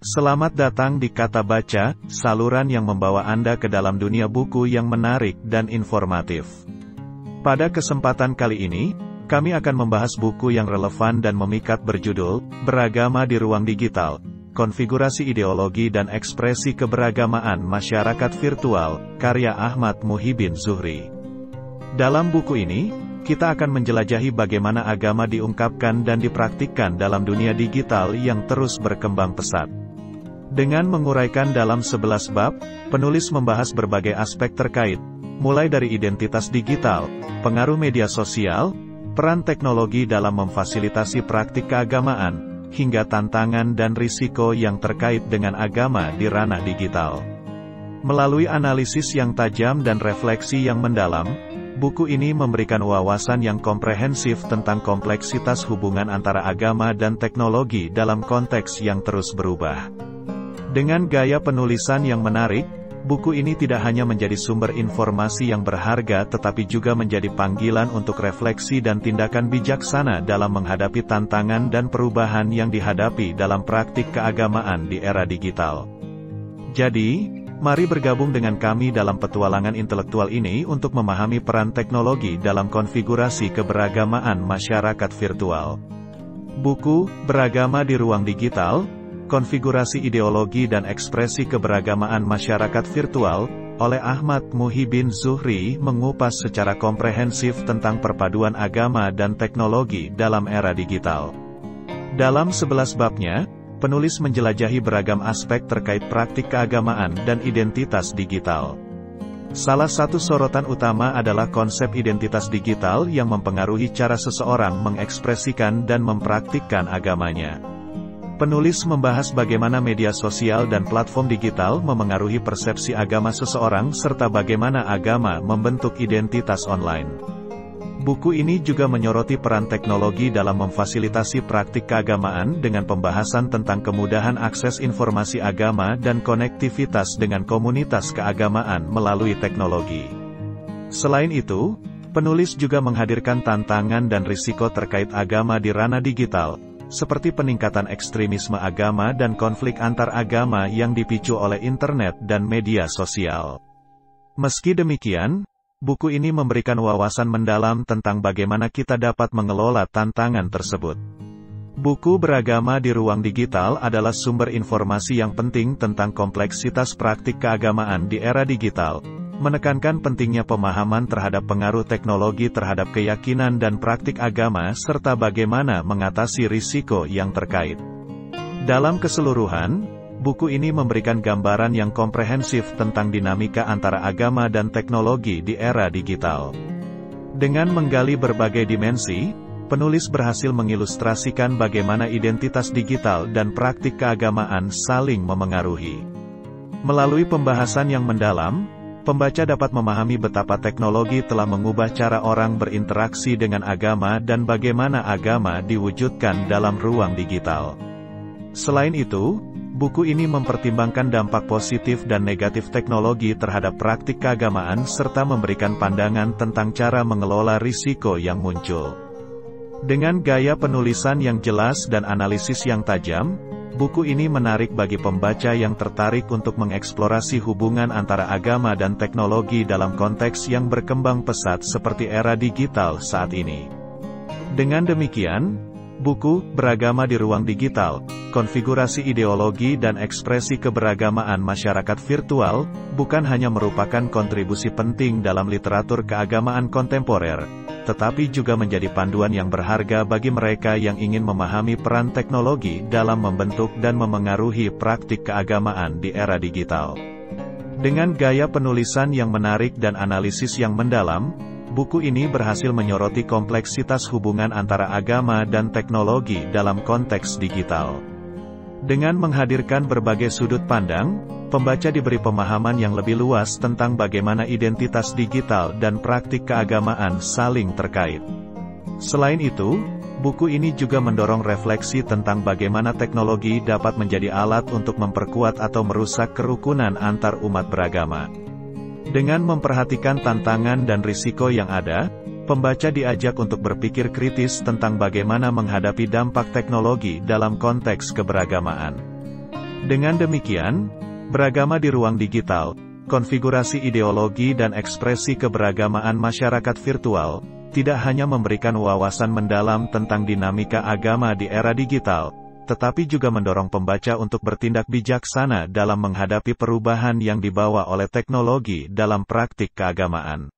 Selamat datang di Kata Baca, saluran yang membawa Anda ke dalam dunia buku yang menarik dan informatif. Pada kesempatan kali ini, kami akan membahas buku yang relevan dan memikat berjudul, Beragama di Ruang Digital, Konfigurasi Ideologi dan Ekspresi Keberagamaan Masyarakat Virtual, karya Ahmad Muhibin Zuhri. Dalam buku ini, kita akan menjelajahi bagaimana agama diungkapkan dan dipraktikkan dalam dunia digital yang terus berkembang pesat. Dengan menguraikan dalam 11 bab, penulis membahas berbagai aspek terkait, mulai dari identitas digital, pengaruh media sosial, peran teknologi dalam memfasilitasi praktik keagamaan, hingga tantangan dan risiko yang terkait dengan agama di ranah digital. Melalui analisis yang tajam dan refleksi yang mendalam, buku ini memberikan wawasan yang komprehensif tentang kompleksitas hubungan antara agama dan teknologi dalam konteks yang terus berubah. Dengan gaya penulisan yang menarik, buku ini tidak hanya menjadi sumber informasi yang berharga tetapi juga menjadi panggilan untuk refleksi dan tindakan bijaksana dalam menghadapi tantangan dan perubahan yang dihadapi dalam praktik keagamaan di era digital. Jadi, mari bergabung dengan kami dalam petualangan intelektual ini untuk memahami peran teknologi dalam konfigurasi keberagamaan masyarakat virtual. Buku, Beragama di Ruang Digital, Konfigurasi Ideologi dan Ekspresi Keberagamaan Masyarakat Virtual, oleh Ahmad Muhibin Zuhri mengupas secara komprehensif tentang perpaduan agama dan teknologi dalam era digital. Dalam 11 babnya, penulis menjelajahi beragam aspek terkait praktik keagamaan dan identitas digital. Salah satu sorotan utama adalah konsep identitas digital yang mempengaruhi cara seseorang mengekspresikan dan mempraktikkan agamanya. Penulis membahas bagaimana media sosial dan platform digital memengaruhi persepsi agama seseorang serta bagaimana agama membentuk identitas online. Buku ini juga menyoroti peran teknologi dalam memfasilitasi praktik keagamaan dengan pembahasan tentang kemudahan akses informasi agama dan konektivitas dengan komunitas keagamaan melalui teknologi. Selain itu, penulis juga menghadirkan tantangan dan risiko terkait agama di ranah digital, seperti peningkatan ekstremisme agama dan konflik antar agama yang dipicu oleh internet dan media sosial. Meski demikian, buku ini memberikan wawasan mendalam tentang bagaimana kita dapat mengelola tantangan tersebut. Buku Beragama di Ruang Digital adalah sumber informasi yang penting tentang kompleksitas praktik keagamaan di era digital, menekankan pentingnya pemahaman terhadap pengaruh teknologi terhadap keyakinan dan praktik agama serta bagaimana mengatasi risiko yang terkait. Dalam keseluruhan, buku ini memberikan gambaran yang komprehensif tentang dinamika antara agama dan teknologi di era digital. Dengan menggali berbagai dimensi, penulis berhasil mengilustrasikan bagaimana identitas digital dan praktik keagamaan saling memengaruhi. Melalui pembahasan yang mendalam, pembaca dapat memahami betapa teknologi telah mengubah cara orang berinteraksi dengan agama dan bagaimana agama diwujudkan dalam ruang digital. Selain itu, buku ini mempertimbangkan dampak positif dan negatif teknologi terhadap praktik keagamaan serta memberikan pandangan tentang cara mengelola risiko yang muncul. Dengan gaya penulisan yang jelas dan analisis yang tajam, buku ini menarik bagi pembaca yang tertarik untuk mengeksplorasi hubungan antara agama dan teknologi dalam konteks yang berkembang pesat seperti era digital saat ini. Dengan demikian, buku Beragama di Ruang Digital, Konfigurasi Ideologi dan Ekspresi Keberagamaan Masyarakat Virtual, bukan hanya merupakan kontribusi penting dalam literatur keagamaan kontemporer, tetapi juga menjadi panduan yang berharga bagi mereka yang ingin memahami peran teknologi dalam membentuk dan memengaruhi praktik keagamaan di era digital. Dengan gaya penulisan yang menarik dan analisis yang mendalam, buku ini berhasil menyoroti kompleksitas hubungan antara agama dan teknologi dalam konteks digital. Dengan menghadirkan berbagai sudut pandang, pembaca diberi pemahaman yang lebih luas tentang bagaimana identitas digital dan praktik keagamaan saling terkait. Selain itu, buku ini juga mendorong refleksi tentang bagaimana teknologi dapat menjadi alat untuk memperkuat atau merusak kerukunan antar umat beragama. Dengan memperhatikan tantangan dan risiko yang ada, pembaca diajak untuk berpikir kritis tentang bagaimana menghadapi dampak teknologi dalam konteks keberagamaan. Dengan demikian, beragama di ruang digital, konfigurasi ideologi dan ekspresi keberagamaan masyarakat virtual, tidak hanya memberikan wawasan mendalam tentang dinamika agama di era digital, tetapi juga mendorong pembaca untuk bertindak bijaksana dalam menghadapi perubahan yang dibawa oleh teknologi dalam praktik keagamaan.